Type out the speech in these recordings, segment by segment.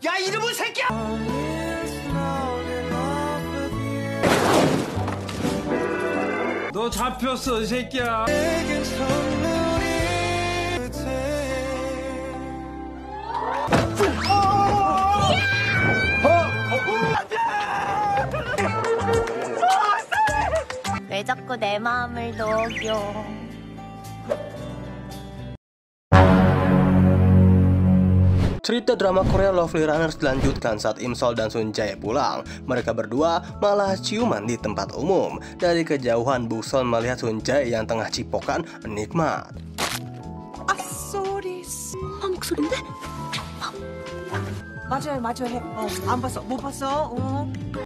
야 이놈의 새끼야! 너 잡혔어, 이 새끼야. 왜 자꾸 내 마음을 녹여? Cerita drama Korea Lovely Runners dilanjutkan saat Imsol dan Sunjae pulang. Mereka berdua malah ciuman di tempat umum. Dari kejauhan, Buksol melihat Sunjae yang tengah cipokan nikmat. 목소리인데? 맞아요. 안 봤어. 못 봤어.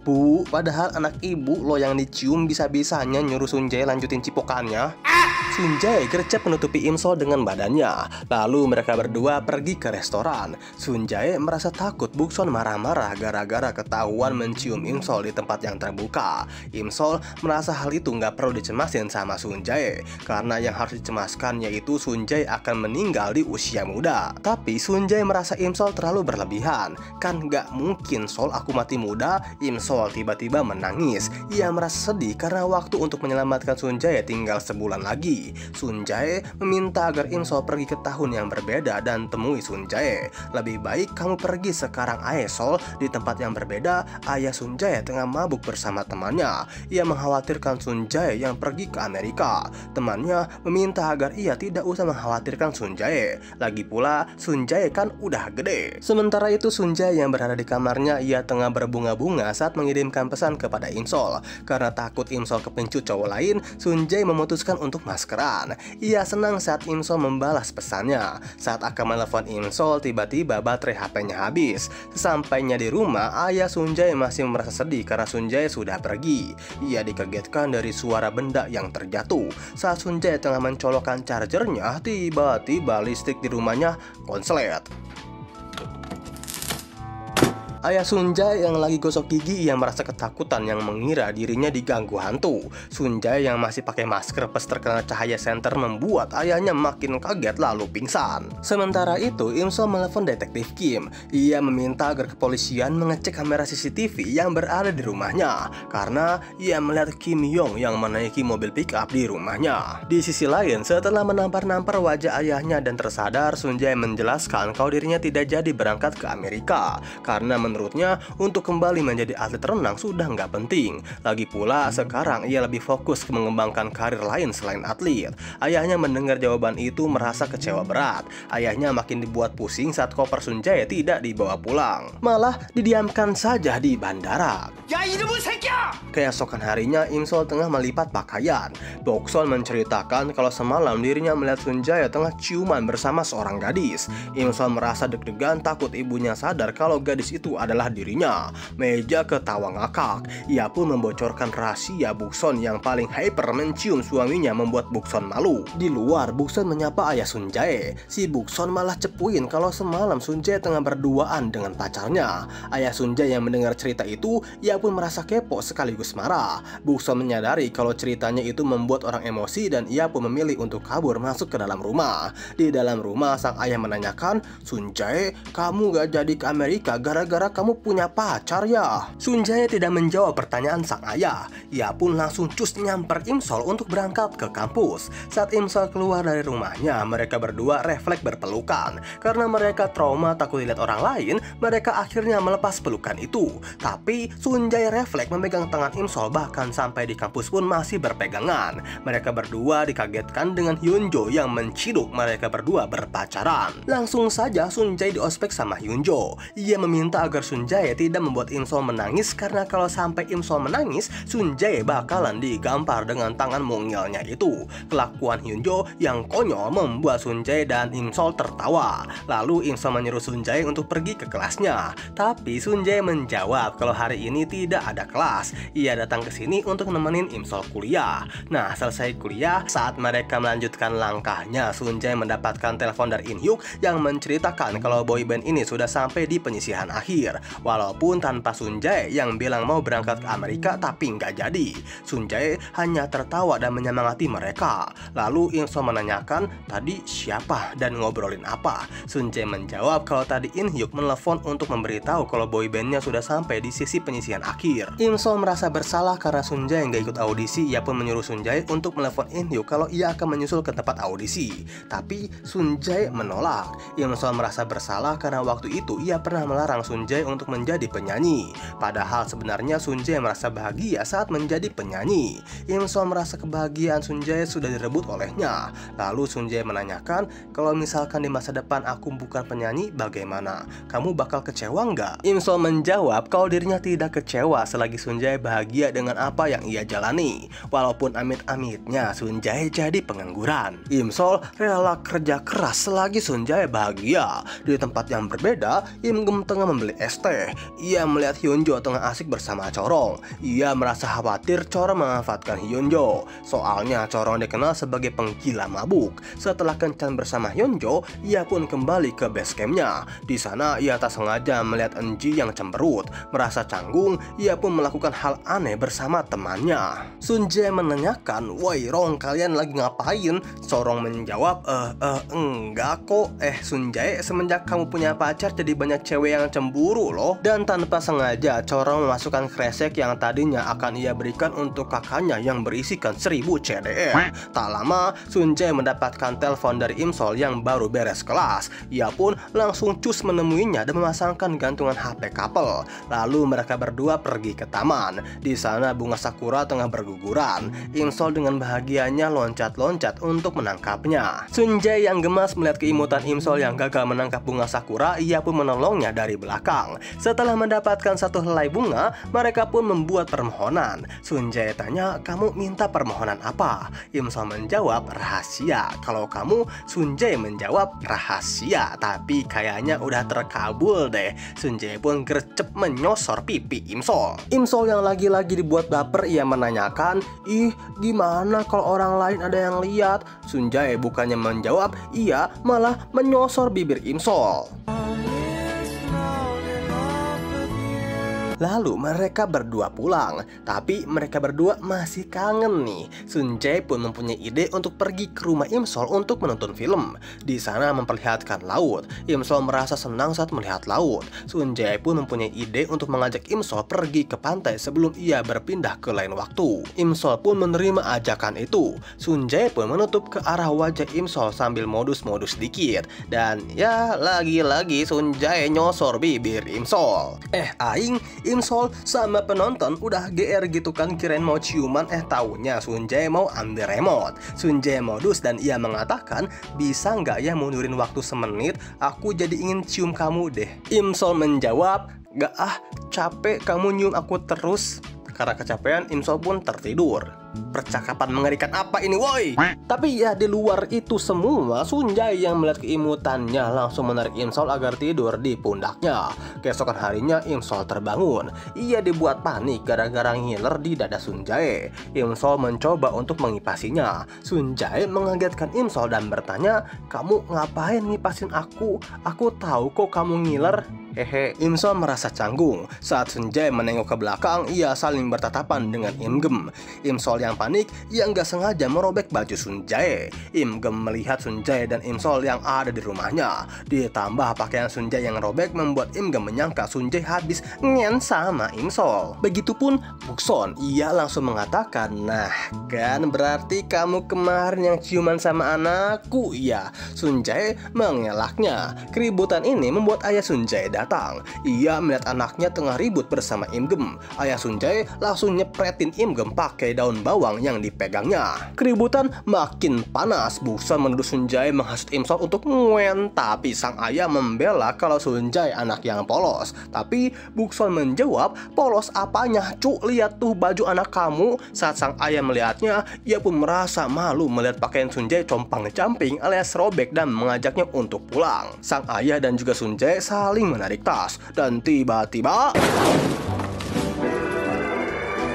Bu, padahal anak ibu lo yang dicium bisa-bisanya nyuruh Sunjae lanjutin cipokannya. Sunjae gercep menutupi Imsol dengan badannya. Lalu mereka berdua pergi ke restoran. Sunjae merasa takut Buksol marah-marah gara-gara ketahuan mencium Imsol di tempat yang terbuka. Imsol merasa hal itu nggak perlu dicemasin sama Sunjae, karena yang harus dicemaskan yaitu Sunjae akan meninggal di usia muda. Tapi Sunjae merasa Imsol terlalu berlebihan. Kan nggak mungkin Sol aku mati muda. Imsol tiba-tiba menangis. Ia merasa sedih karena waktu untuk menyelamatkan Sunjae tinggal sebulan lagi. Sunjae meminta agar Imsol pergi ke tahun yang berbeda dan temui Sunjae. Lebih baik kamu pergi sekarang aja Sol. Di tempat yang berbeda, ayah Sunjae tengah mabuk bersama temannya. Ia mengkhawatirkan Sunjae yang pergi ke Amerika. Temannya meminta agar ia tidak usah mengkhawatirkan Sunjae. Lagi pula Sunjae kan udah gede. Sementara itu Sunjae yang berada di kamarnya, ia tengah berbunga-bunga saat mengirimkan pesan kepada Imsol. Karena takut Imsol kepencut cowok lain, Sunjae memutuskan untuk maskeran. Ia senang saat Imsol membalas pesannya. Saat akan menelepon Imsol, tiba-tiba baterai HP-nya habis. Sesampainya di rumah, ayah Sunjae masih merasa sedih karena Sunjae sudah pergi. Ia dikagetkan dari suara benda yang terjatuh. Saat Sunjae tengah mencolokkan chargernya, tiba-tiba listrik di rumahnya konslet. Ayah Sunjae yang lagi gosok gigi, ia merasa ketakutan yang mengira dirinya diganggu hantu. Sunjae yang masih pakai masker pas terkena cahaya senter membuat ayahnya makin kaget lalu pingsan. Sementara itu, Imsol menelepon detektif Kim. Ia meminta agar kepolisian mengecek kamera CCTV yang berada di rumahnya karena ia melihat Kim Yong yang menaiki mobil pick up di rumahnya. Di sisi lain, setelah menampar-nampar wajah ayahnya dan tersadar, Sunjae menjelaskan kalau dirinya tidak jadi berangkat ke Amerika karena menurutnya untuk kembali menjadi atlet renang sudah nggak penting. Lagi pula sekarang ia lebih fokus ke mengembangkan karir lain selain atlet. Ayahnya mendengar jawaban itu merasa kecewa berat. Ayahnya makin dibuat pusing saat koper Sunjae tidak dibawa pulang, malah didiamkan saja di bandara. 야 이놈의 새끼야! Keesokan harinya, Imsol tengah melipat pakaian. Buksol menceritakan kalau semalam dirinya melihat Sunjae tengah ciuman bersama seorang gadis. Imsol merasa deg-degan takut ibunya sadar kalau gadis itu adalah dirinya. Meja ketawa ngakak. Ia pun membocorkan rahasia Buksol yang paling hyper mencium suaminya membuat Buksol malu. Di luar, Buksol menyapa ayah Sunjae. Si Buksol malah cepuin kalau semalam Sunjae tengah berduaan dengan pacarnya. Ayah Sunjae yang mendengar cerita itu, ia pun merasa kepo sekaligus marah. Buksol menyadari kalau ceritanya itu membuat orang emosi dan ia pun memilih untuk kabur masuk ke dalam rumah. Di dalam rumah, sang ayah menanyakan, "Sunjae, kamu gak jadi ke Amerika gara-gara kamu punya pacar ya?" Sunjae tidak menjawab pertanyaan sang ayah. Ia pun langsung cus nyamper Imsol untuk berangkat ke kampus. Saat Imsol keluar dari rumahnya, mereka berdua refleks berpelukan. Karena mereka trauma takut dilihat orang lain, mereka akhirnya melepas pelukan itu. Tapi Sunjae refleks memegang tangan Imsol, bahkan sampai di kampus pun masih berpegangan. Mereka berdua dikagetkan dengan Hyunjo yang menciduk mereka berdua berpacaran. Langsung saja Sunjae diospek sama Hyunjo. Ia meminta agar Sunjae tidak membuat Imsol menangis karena kalau sampai Imsol menangis, Sunjae bakalan digampar dengan tangan mungilnya itu. Kelakuan Hyunjo yang konyol membuat Sunjae dan Imsol tertawa. Lalu Imsol menyuruh Sunjae untuk pergi ke kelasnya. Tapi Sunjae menjawab kalau hari ini tidak ada kelas. Ia datang ke sini untuk nemenin Imsol kuliah. Nah, selesai kuliah, saat mereka melanjutkan langkahnya, Sunjae mendapatkan telepon dari In Hyuk yang menceritakan kalau boyband ini sudah sampai di penyisihan akhir. akhir. Walaupun tanpa Sunjae yang bilang mau berangkat ke Amerika tapi nggak jadi. Sunjae hanya tertawa dan menyemangati mereka. Lalu In Sol menanyakan tadi siapa dan ngobrolin apa. Sunjae menjawab kalau tadi In Hyuk menelepon untuk memberitahu kalau boybandnya sudah sampai di sisi penyisihan akhir. In Sol merasa bersalah karena Sunjae nggak ikut audisi. Ia pun menyuruh Sunjae untuk menelepon In Hyuk kalau ia akan menyusul ke tempat audisi. Tapi Sunjae menolak. In Sol merasa bersalah karena waktu itu ia pernah melarang Sunjae untuk menjadi penyanyi. Padahal sebenarnya Sunjae merasa bahagia saat menjadi penyanyi. In Sol merasa kebahagiaan Sunjae sudah direbut olehnya. Lalu Sunjae menanyakan, kalau misalkan di masa depan aku bukan penyanyi, bagaimana? Kamu bakal kecewa nggak? In Sol menjawab kalau dirinya tidak kecewa selagi Sunjae bahagia dengan apa yang ia jalani. Walaupun amit-amitnya Sunjae jadi pengangguran, In Sol rela kerja keras selagi Sunjae bahagia. Di tempat yang berbeda, Im Gum tengah membeli es teh. Ia melihat Hyunjo tengah asik bersama Corong. Ia merasa khawatir Corong memanfaatkan Hyunjo. Soalnya Corong dikenal sebagai penggila mabuk. Setelah kencan bersama Hyunjo, ia pun kembali ke base campnya. Di sana ia tak sengaja melihat Enji yang cemberut. Merasa canggung, ia pun melakukan hal aneh bersama temannya. Sunjae menanyakan, "Woi Rong, kalian lagi ngapain?" Corong menjawab, enggak kok. Sunjae, semenjak kamu punya pacar jadi banyak cewek yang cemburu loh." Dan tanpa sengaja Corong memasukkan kresek yang tadinya akan ia berikan untuk kakaknya yang berisikan 1000 CDR. Tak lama Sunjae mendapatkan telepon dari Im Sol yang baru beres kelas. Ia pun langsung cus menemuinya dan memasangkan gantungan HP couple. Lalu mereka berdua pergi ke taman. Di sana bunga sakura tengah berguguran. Im Sol dengan bahagianya loncat-loncat untuk menangkapnya. Sunjae yang gemas melihat keimutan Im Sol yang gagal menangkap bunga sakura, ia pun menolongnya dari belakang. Setelah mendapatkan satu helai bunga, mereka pun membuat permohonan. Sunjae tanya, "Kamu minta permohonan apa?" Im Sol menjawab, "Rahasia." "Kalau kamu?" Sunjae menjawab, "Rahasia, tapi kayaknya udah terkabul deh." Sunjae pun gercep menyosor pipi Im Sol. Im Sol yang lagi-lagi dibuat baper, ia menanyakan, "Ih, gimana kalau orang lain ada yang lihat?" Sunjae bukannya menjawab, ia malah menyosor bibir Im Sol. Lalu mereka berdua pulang, tapi mereka berdua masih kangen nih. Sunjae pun mempunyai ide untuk pergi ke rumah Im Sol untuk menonton film. Di sana memperlihatkan laut. Im Sol merasa senang saat melihat laut. Sunjae pun mempunyai ide untuk mengajak Im Sol pergi ke pantai sebelum ia berpindah ke lain waktu. Im Sol pun menerima ajakan itu. Sunjae pun menutup ke arah wajah Im Sol sambil modus-modus dikit. Dan ya lagi-lagi Sunjae nyosor bibir Im Sol. Aing Im Sol sama penonton udah GR gitu kan, kirain mau ciuman, taunya Sunjae mau ambil remote. Sunjae modus dan ia mengatakan, "Bisa nggak ya mundurin waktu semenit? Aku jadi ingin cium kamu deh." Im Sol menjawab, "Gak capek kamu nyium aku terus." Karena kecapean, Im Sol pun tertidur. Percakapan mengerikan apa ini woi? Tapi ya di luar itu semua, Sunjae yang melihat keimutannya langsung menarik Im Sol agar tidur di pundaknya. Keesokan harinya Im Sol terbangun. Ia dibuat panik gara-gara ngiler di dada Sunjae. Im Sol mencoba untuk mengipasinya. Sunjae mengagetkan Im Sol dan bertanya, "Kamu ngapain ngipasin aku? Aku tahu kok kamu ngiler." Im Sol merasa canggung. Saat Sunjae menengok ke belakang, ia saling bertatapan dengan Im Gum. Im Sol yang panik, ia nggak sengaja merobek baju Sunjae. Im Gum melihat Sunjae dan Im Sol yang ada di rumahnya. Ditambah pakaian Sunjae yang robek membuat Im Gum menyangka Sunjae habis ngen sama Im Sol. Begitupun Bukson, ia langsung mengatakan, "Nah kan berarti kamu kemarin yang ciuman sama anakku ya." Sunjae mengelaknya. Keributan ini membuat ayah Sunjae datang. Ia melihat anaknya tengah ribut bersama Im Gum. Ayah Sunjae langsung nyepretin Im Gum pakai daun bawang yang dipegangnya. Keributan makin panas. Bukson menuduh Sunjae menghasut Im Sol untuk nguen, tapi sang ayah membela kalau Sunjae anak yang polos. Tapi Bukson menjawab, "Polos apanya, cu? Lihat tuh baju anak kamu." Saat sang ayah melihatnya, ia pun merasa malu melihat pakaian Sunjae compang-camping alias robek dan mengajaknya untuk pulang. Sang ayah dan juga Sunjae saling menarik tas dan tiba-tiba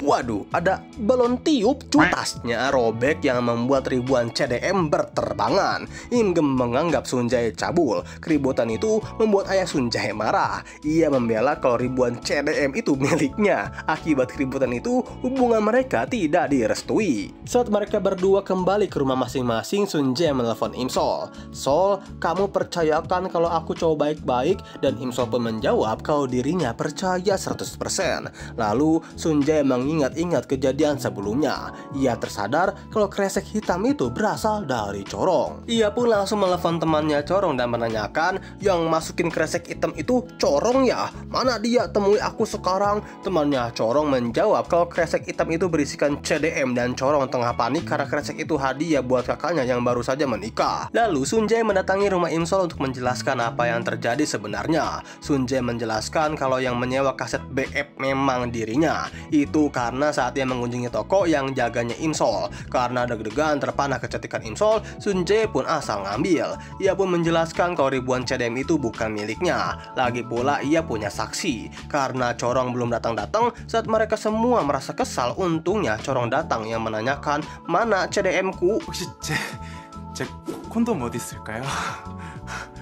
Waduh, ada balon tiup tasnya robek yang membuat ribuan CDM berterbangan. Im Gem menganggap Sun Jae cabul. Keributan itu membuat ayah Sun Jae marah. Ia membela kalau ribuan CDM itu miliknya. Akibat keributan itu, hubungan mereka tidak direstui. Saat mereka berdua kembali ke rumah masing-masing, Sun Jae menelpon Im Sol. Sol, kamu percayakan kalau aku cowok baik-baik? Dan Im Sol pun menjawab kalau dirinya percaya 100%. Lalu Sun Jae mengingat-ingat kejadian sebelumnya. Ia tersadar kalau kresek hitam itu berasal dari Corong. Ia pun langsung menelepon temannya Corong dan menanyakan, yang masukin kresek hitam itu Corong ya? Mana dia, temui aku sekarang. Temannya Corong menjawab kalau kresek hitam itu berisikan CDM dan Corong tengah panik karena kresek itu hadiah buat kakaknya yang baru saja menikah. Lalu Sun Jae mendatangi rumah Im Sol untuk menjelaskan apa yang terjadi sebenarnya. Sun Jae menjelaskan kalau yang menyewa kaset BF memang dirinya. Itu karena saat dia mengunjungi toko yang jaganya Im Sol. Karena deg-degan terpana kecantikan Im Sol, Sun Jae pun asal ngambil. Ia pun menjelaskan kalau ribuan CDM itu bukan miliknya. Lagi pula ia punya saksi. Karena Corong belum datang-datang, saat mereka semua merasa kesal, untungnya Corong datang yang menanyakan, mana CDM-ku? 혹시 제 콘돔 어디 있을까요?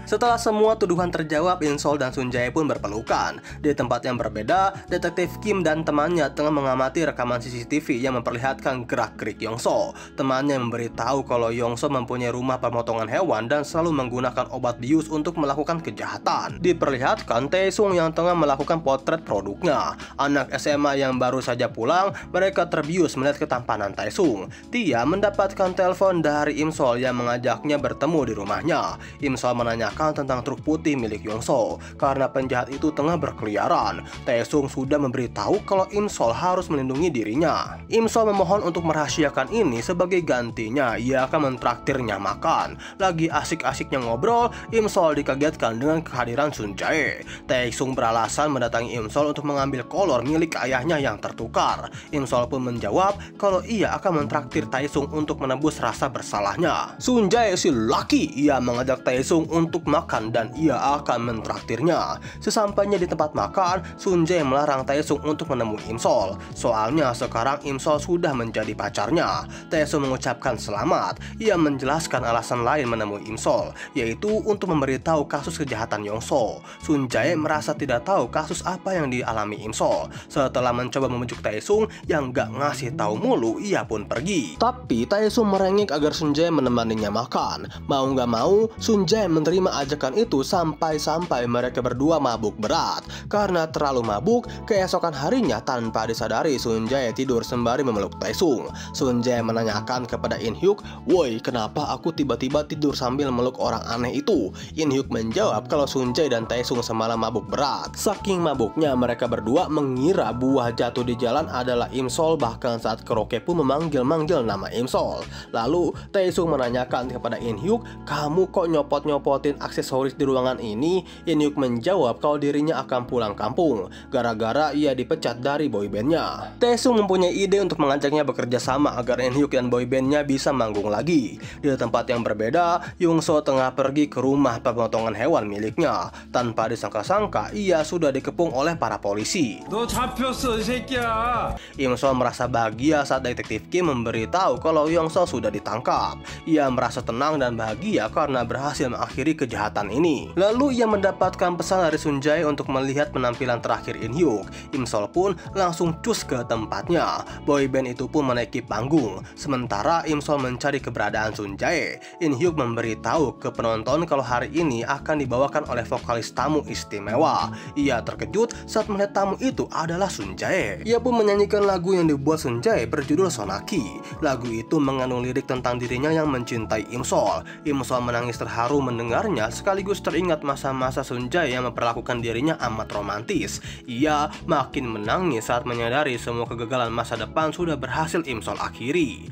Setelah semua tuduhan terjawab, In Sol dan Sun Jae pun berpelukan. Di tempat yang berbeda, detektif Kim dan temannya tengah mengamati rekaman CCTV yang memperlihatkan gerak-gerik Yongso. Temannya memberitahu kalau Yongso mempunyai rumah pemotongan hewan dan selalu menggunakan obat bius untuk melakukan kejahatan. Diperlihatkan Taesung yang tengah melakukan potret produknya. Anak SMA yang baru saja pulang, mereka terbius melihat ketampanan Taesung. Dia mendapatkan telepon dari Im Sol yang mengajaknya bertemu di rumahnya. Im Sol menanyakan tentang truk putih milik Yongso. Karena penjahat itu tengah berkeliaran, Taesung sudah memberitahu kalau Im Sol harus melindungi dirinya. Im Sol memohon untuk merahasiakan ini, sebagai gantinya ia akan mentraktirnya makan. Lagi asik-asiknya ngobrol, Im Sol dikagetkan dengan kehadiran Sun Jae. Taesung beralasan mendatangi Im Sol untuk mengambil kolor milik ayahnya yang tertukar. Im Sol pun menjawab kalau ia akan mentraktir Taesung untuk menebus rasa bersalahnya. Sun Jae si laki, ia mengajak Taesung untuk makan dan ia akan mentraktirnya. Sesampainya di tempat makan, Sun Jae melarang Taesung untuk menemui Im Sol. Soalnya sekarang Im Sol sudah menjadi pacarnya. Taesung mengucapkan selamat. Ia menjelaskan alasan lain menemui Im Sol, yaitu untuk memberitahu kasus kejahatan Yongso. Sun Jae merasa tidak tahu kasus apa yang dialami Im Sol. Setelah mencoba membujuk Taesung yang gak ngasih tahu mulu, ia pun pergi. Tapi Taesung merengek agar Sun Jae menemaninya makan. Mau gak mau, Sun Jae menerima ajakan itu sampai-sampai mereka berdua mabuk berat. Karena terlalu mabuk, keesokan harinya tanpa disadari Sun Jae tidur sembari memeluk Taesung. Sun Jae menanyakan kepada In Hyuk, "Woi, kenapa aku tiba-tiba tidur sambil meluk orang aneh itu?" In Hyuk menjawab kalau Sun Jae dan Taesung semalam mabuk berat. Saking mabuknya mereka berdua mengira buah jatuh di jalan adalah Im Sol, bahkan saat karaoke pun memanggil-manggil nama Im Sol. Lalu Taesung menanyakan kepada In Hyuk, "Kamu kok nyopot-nyopotin aksesoris di ruangan ini?" In Hyuk menjawab kalau dirinya akan pulang kampung gara-gara ia dipecat dari boybandnya. Taesung mempunyai ide untuk mengajaknya bekerja sama agar In Hyuk dan boybandnya bisa manggung lagi. Di tempat yang berbeda, Yongso tengah pergi ke rumah pemotongan hewan miliknya. Tanpa disangka-sangka, ia sudah dikepung oleh para polisi. 너 잡혔어, 이 새끼야. Im Sol merasa bahagia saat detektif Kim memberitahu kalau Yongso sudah ditangkap. Ia merasa tenang dan bahagia karena berhasil mengakhiri kejahatan ini. Lalu ia mendapatkan pesan dari Sun Jae untuk melihat penampilan terakhir In Hyuk. Im Sol pun langsung cus ke tempatnya. Boyband itu pun menaiki panggung. Sementara Im Sol mencari keberadaan Sun Jae, In Hyuk memberitahu ke penonton kalau hari ini akan dibawakan oleh vokalis tamu istimewa. Ia terkejut saat melihat tamu itu adalah Sun Jae. Ia pun menyanyikan lagu yang dibuat Sun Jae berjudul Sonaki. Lagu itu mengandung lirik tentang dirinya yang mencintai Im Sol. Im Sol menangis terharu mendengarnya, sekaligus teringat masa-masa Sun Jae yang memperlakukan dirinya amat romantis. Ia makin menangis saat menyadari semua kegagalan masa depan sudah berhasil Im Sol akhiri.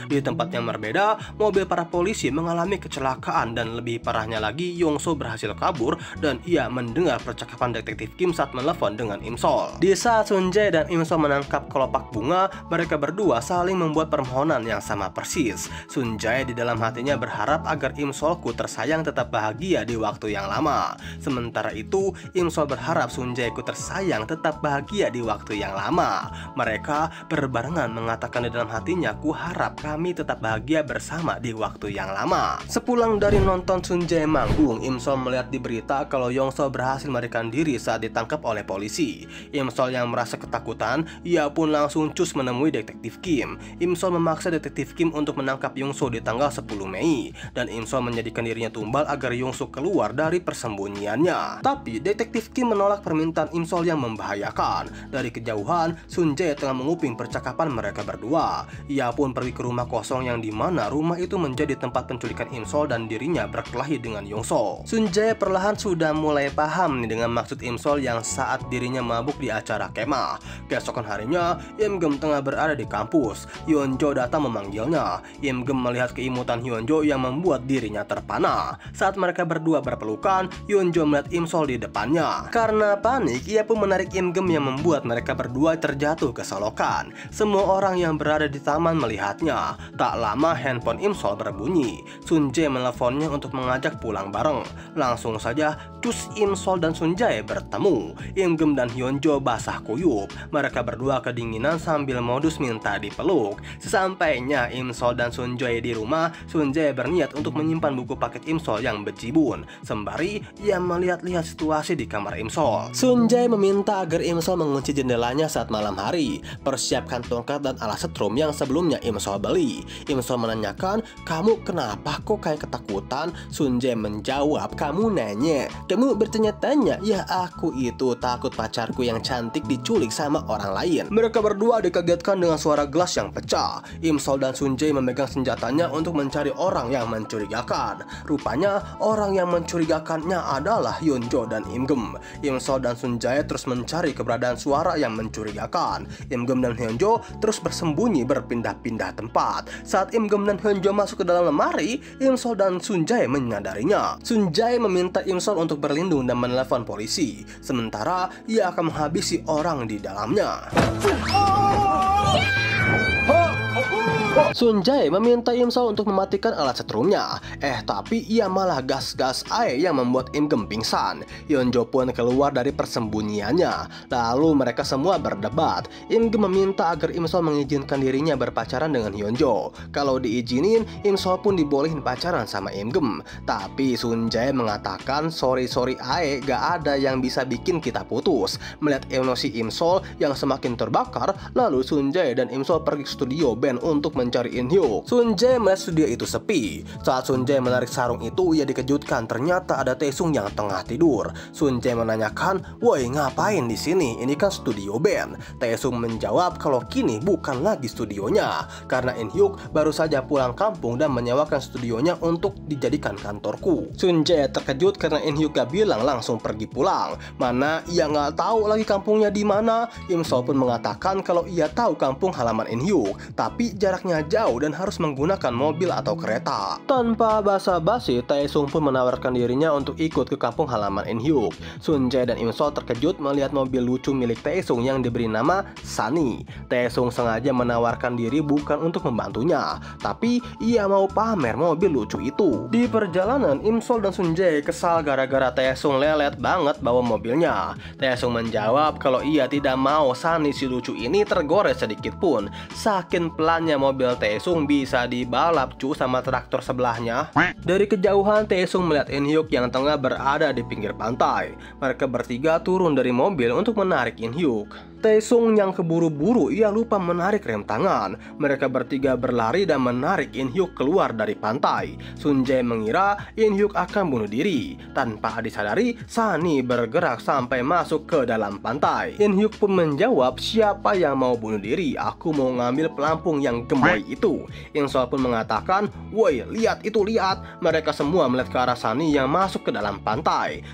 Di tempat yang berbeda, mobil para polisi mengalami kecelakaan dan lebih parahnya lagi, Yongso berhasil kabur dan ia mendengar percakapan detektif Kim saat menelepon dengan Im-sol. Di saat Sun Jae dan Im-sol menangkap kelopak bunga, mereka berdua saling membuat permohonan yang sama persis. Sun Jae di dalam hatinya berharap agar Im-solku tersayang tetap bahagia di waktu yang lama. Sementara itu, Im-sol berharap Sun Jae-ku tersayang tetap bahagia di waktu yang lama. Mereka berbarengan mengatakan di dalam hatinya, ku harap kami tetap bahagia bersama di waktu yang lama. Sepulang dari nonton Sun Jae manggung, Im-sol melihat di berita kalau Yongso berhasil melarikan diri saat ditangkap oleh polisi. Im-sol yang merasa ketakutan, ia pun langsung cus menemui detektif Kim. Im-sol memaksa detektif Kim untuk menangkap Yongso di tanggal 10 Mei dan Im-sol menjadikan dirinya tumbal agar Yongso keluar dari persembunyiannya. Tapi detektif Kim menolak permintaan Im-sol yang membahayakan. Dari kejauhan, Sun Jae tengah menguping percakapan mereka berdua. Ia pun pergi ke rumah kosong yang dimana rumah itu menjadi tempat penculikan Im-sol dan dirinya berkelahi dengan Yongso. Sun Jae perlahan sudah mulai paham nih dengan maksud Im-sol yang saat dirinya mabuk di acara kemah. Keesokan harinya, Im-geum tengah berada di kampus. Hyunjo datang memanggilnya. Im-geum melihat keimutan Hyunjo yang membuat dirinya terpana. Saat mereka berdua berpelukan, Hyunjo melihat Im-sol di depannya. Karena panik, ia pun menarik Im-geum yang membuat mereka berdua terjatuh ke solokan. Semua orang yang berada di taman melihatnya. Tak lama handphone Im-sol berbunyi. Sun Jae meneleponnya untuk mengajak pulang bareng. Langsung saja, cus Im-sol dan Sun Jae bertemu. Im-geum dan Hyunjo basah kuyup. Mereka berdua kedinginan sambil modus minta dipeluk. Sesampainya Im-sol dan Sun Jae di rumah, Sun Jae berniat untuk menyimpan buku paket Im-sol yang bejibun. Sembari ia melihat-lihat situasi di kamar Im-sol. Sun Jae meminta agar Im-sol mengunci jendelanya saat malam hari. Persiapkan tongkat dan alat setrum yang sebelumnya Im-sol beli. Im-sol menanyakan, kamu kenapa kok kayak ketakutan? Sun Jae menjawab, kamu nanya, kamu bertanya-tanya. Ya aku itu takut pacarku yang cantik diculik sama orang lain. Mereka berdua dikagetkan dengan suara gelas yang pecah. Im-sol dan Sun Jae memegang senjatanya untuk mencari orang yang mencurigakan. Rupanya orang yang mencurigakannya adalah Hyunjo dan Im-geum. Im-sol dan Sun Jae terus mencari keberadaan suara yang mencurigakan. Im-geum dan Hyunjo terus bersembunyi berpindah-pindah tempat. Saat Im-geum dan Hyunjo masuk ke dalam lemari, Im-sol dan Sun Jae menyadarinya. Sun Jae meminta Im-sol untuk berlindung dan menelepon polisi. Sementara ia akan menghabisi orang di dalamnya. Sun Jae meminta Im-sol untuk mematikan alat setrumnya. Tapi ia malah gas-gas air yang membuat Im-geum pingsan. Hyunjo pun keluar dari persembunyiannya. Lalu mereka semua berdebat. Im-geum meminta agar Im-sol mengizinkan dirinya berpacaran dengan Hyunjo. Kalau diizinin, Im-sol pun dibolehin pacaran sama Im-geum. Tapi Sun Jae mengatakan, sorry ae, gak ada yang bisa bikin kita putus. Melihat emosi Im-sol yang semakin terbakar, lalu Sun Jae dan Im-sol pergi ke studio band untuk mencari In-hyuk. Sun Jae melihat studio itu sepi. Saat Sun Jae menarik sarung itu, ia dikejutkan ternyata ada Taesung yang tengah tidur. Sun Jae menanyakan, woi ngapain di sini? Ini kan studio band. Taesung menjawab kalau kini bukan lagi studionya karena In-hyuk baru saja pulang kampung dan menyewakan studionya untuk dijadikan kantorku. Sun Jae terkejut karena In-hyuk gak bilang langsung pergi pulang. Mana ia nggak tahu lagi kampungnya di mana. Im-sol pun mengatakan kalau ia tahu kampung halaman In-hyuk, tapi jaraknya jauh dan harus menggunakan mobil atau kereta. Tanpa basa-basi, Taesung pun menawarkan dirinya untuk ikut ke kampung halaman In-hyuk. Sun Jae dan Im-sol terkejut melihat mobil lucu milik Taesung yang diberi nama Sunny. Taesung sengaja menawarkan diri bukan untuk membantunya, tapi ia mau pamer mobil lucu itu. Di perjalanan, Im-sol dan Sun Jae kesal gara-gara Taesung lelet banget bawa mobilnya. Taesung menjawab kalau ia tidak mau Sunny si lucu ini tergores sedikit pun. Saking pelannya mobil Taesung bisa dibalap sama traktor sebelahnya. Dari kejauhan, Taesung melihat In-hyuk yang tengah berada di pinggir pantai. Mereka bertiga turun dari mobil untuk menarik In-hyuk. Taesung yang keburu-buru, ia lupa menarik rem tangan. Mereka bertiga berlari dan menarik In-hyuk keluar dari pantai. Sun Jae mengira In-hyuk akan bunuh diri. Tanpa disadari, Sunny bergerak sampai masuk ke dalam pantai. In-hyuk pun menjawab, siapa yang mau bunuh diri? Aku mau ngambil pelampung yang gemoy itu. In-sol pun mengatakan, woi lihat itu lihat. Mereka semua melihat ke arah Sunny yang masuk ke dalam pantai.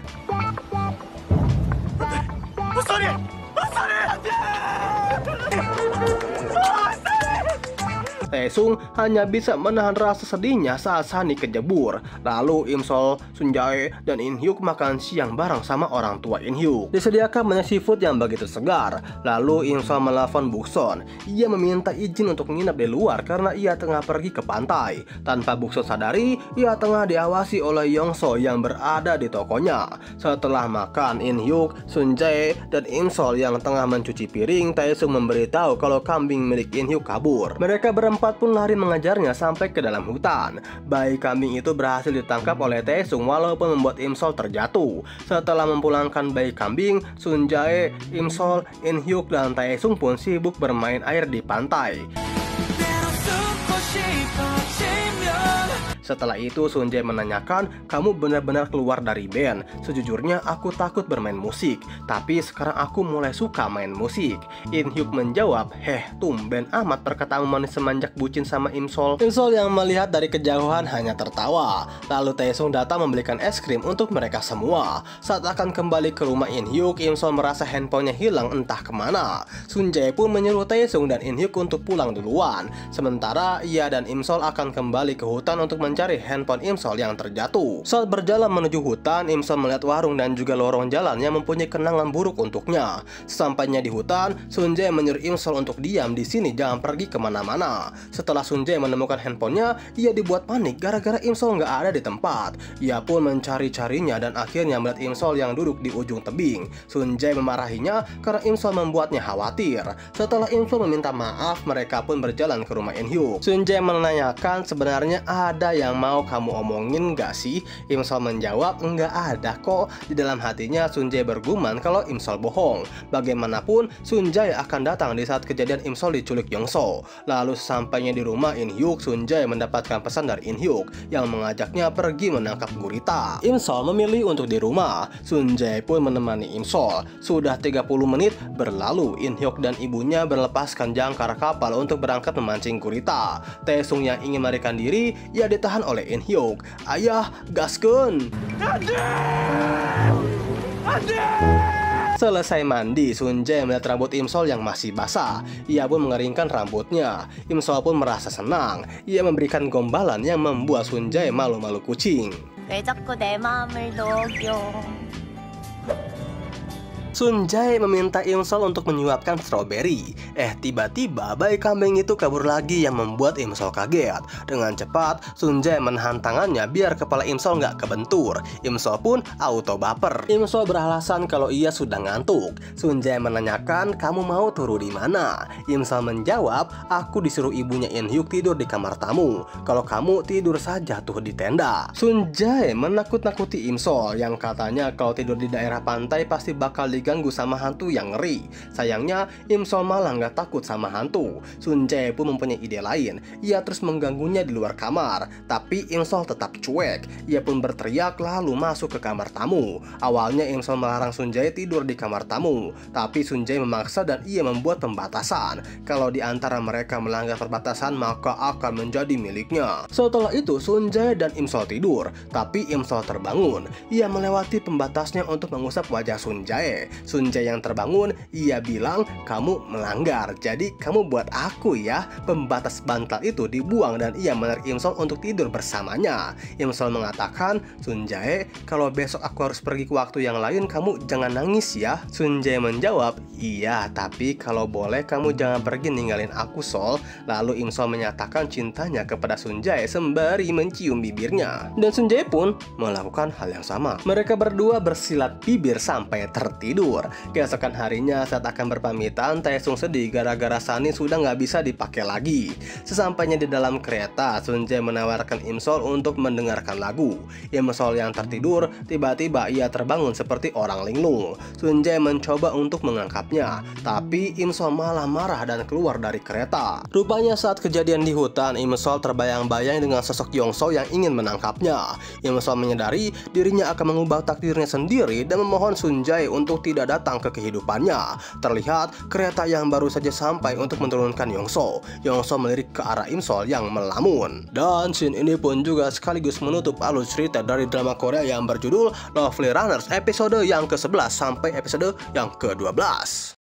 Taesung hanya bisa menahan rasa sedihnya saat Sunny kejebur. Lalu Imsol, Sunjae, dan In-hyuk makan siang bareng sama orang tua In-hyuk. Disediakan banyak seafood yang begitu segar. Lalu Imsol menelpon Bukson. Ia meminta izin untuk menginap di luar karena ia tengah pergi ke pantai. Tanpa Bukson sadari, ia tengah diawasi oleh Yongso yang berada di tokonya. Setelah makan, In-hyuk, Sunjae, dan Imsol yang tengah mencuci piring, Taesung memberitahu kalau kambing milik In-hyuk kabur. Mereka berempat pun lari mengejarnya sampai ke dalam hutan. Bayi kambing itu berhasil ditangkap oleh Taesung walaupun membuat Imsol terjatuh. Setelah memulangkan bayi kambing, Sunjae, Imsol, In-hyuk, dan Taesung pun sibuk bermain air di pantai. Setelah itu Sunjae menanyakan, kamu benar-benar keluar dari band? Sejujurnya aku takut bermain musik, tapi sekarang aku mulai suka main musik. In-hyuk menjawab, tumben amat perkataanmu manis semenjak bucin sama Imsol. Imsol yang melihat dari kejauhan hanya tertawa. Lalu Taesung datang membelikan es krim untuk mereka semua. Saat akan kembali ke rumah In-hyuk, Imsol merasa handphonenya hilang entah kemana. Sunjae pun menyuruh Taesung dan In-hyuk untuk pulang duluan. Sementara ia dan Imsol akan kembali ke hutan untuk mencari handphone Imsol yang terjatuh. Saat berjalan menuju hutan, Imsol melihat warung dan juga lorong jalan yang mempunyai kenangan buruk untuknya. Sesampainya di hutan, Sunjae menyuruh Imsol untuk diam di sini, jangan pergi kemana-mana. Setelah Sunjae menemukan handphonenya, ia dibuat panik gara-gara Imsol nggak ada di tempat. Ia pun mencari-carinya dan akhirnya melihat Imsol yang duduk di ujung tebing. Sunjae memarahinya karena Imsol membuatnya khawatir. Setelah Imsol meminta maaf, mereka pun berjalan ke rumah In-hyuk. Sunjae menanyakan, sebenarnya ada yang mau kamu omongin gak sih? Imsol menjawab, enggak ada kok. Di dalam hatinya Sunjae bergumam kalau Imsol bohong. Bagaimanapun Sunjae akan datang di saat kejadian Imsol diculik Yongso. Lalu sesampainya di rumah In-hyuk, Sunjae mendapatkan pesan dari In-hyuk yang mengajaknya pergi menangkap gurita. Imsol memilih untuk di rumah. Sunjae pun menemani Imsol. Sudah 30 menit berlalu, In-hyuk dan ibunya berlepaskan jangkar kapal untuk berangkat memancing gurita. Taesung yang ingin melarikan diri, ia ditahan oleh In-hyuk. Ayah, gaskeun! Selesai mandi, Sunjae melihat rambut Imsol yang masih basah. Ia pun mengeringkan rambutnya. Imsol pun merasa senang. Ia memberikan gombalan yang membuat Sunjae malu-malu kucing. 왜 자꾸 내 마음을 녹여? Sunjae meminta Imsol untuk menyuapkan stroberi. Tiba-tiba bayi kambing itu kabur lagi yang membuat Imsol kaget. Dengan cepat, Sunjae menahan tangannya biar kepala Imsol nggak kebentur. Imsol pun auto baper. Imsol beralasan kalau ia sudah ngantuk. Sunjae menanyakan, kamu mau turun di mana? Imsol menjawab, aku disuruh ibunya In-hyuk tidur di kamar tamu. Kalau kamu tidur saja tuh di tenda. Sunjae menakut-nakuti Imsol yang katanya kalau tidur di daerah pantai pasti bakal diganggu sama hantu yang ngeri. Sayangnya Imsol malah nggak takut sama hantu. Sunjae pun mempunyai ide lain. Ia terus mengganggunya di luar kamar, tapi Imsol tetap cuek. Ia pun berteriak lalu masuk ke kamar tamu. Awalnya Imsol melarang Sunjae tidur di kamar tamu, tapi Sunjae memaksa dan ia membuat pembatasan. Kalau di antara mereka melanggar perbatasan maka akan menjadi miliknya. Setelah itu Sunjae dan Imsol tidur, tapi Imsol terbangun. Ia melewati pembatasnya untuk mengusap wajah Sunjae. Sunjae yang terbangun, ia bilang, kamu melanggar, jadi kamu buat aku ya. Pembatas bantal itu dibuang dan ia menarik Imsol untuk tidur bersamanya. Imsol mengatakan, Sunjae, kalau besok aku harus pergi ke waktu yang lain, kamu jangan nangis ya. Sunjae menjawab, iya, tapi kalau boleh kamu jangan pergi ninggalin aku, Sol. Lalu Imsol menyatakan cintanya kepada Sunjae sembari mencium bibirnya. Dan Sunjae pun melakukan hal yang sama. Mereka berdua bersilat bibir sampai tertidur. Keesokan harinya saat akan berpamitan, Taesung sedih gara-gara Sunny sudah nggak bisa dipakai lagi. Sesampainya di dalam kereta, Sunjae menawarkan Imsol untuk mendengarkan lagu. Imsol yang tertidur, tiba-tiba ia terbangun seperti orang linglung. Sunjae mencoba untuk mengangkatnya, tapi Imsol malah marah dan keluar dari kereta. Rupanya saat kejadian di hutan, Imsol terbayang-bayang dengan sosok Yongso yang ingin menangkapnya. Imsol menyadari dirinya akan mengubah takdirnya sendiri dan memohon Sunjae untuk tidak datang ke kehidupannya. Terlihat kereta yang baru saja sampai untuk menurunkan Yongso. Yongso melirik ke arah Imsol yang melamun. Dan scene ini pun juga sekaligus menutup alur cerita dari drama Korea yang berjudul Lovely Runners episode yang ke-11 sampai episode yang ke-12.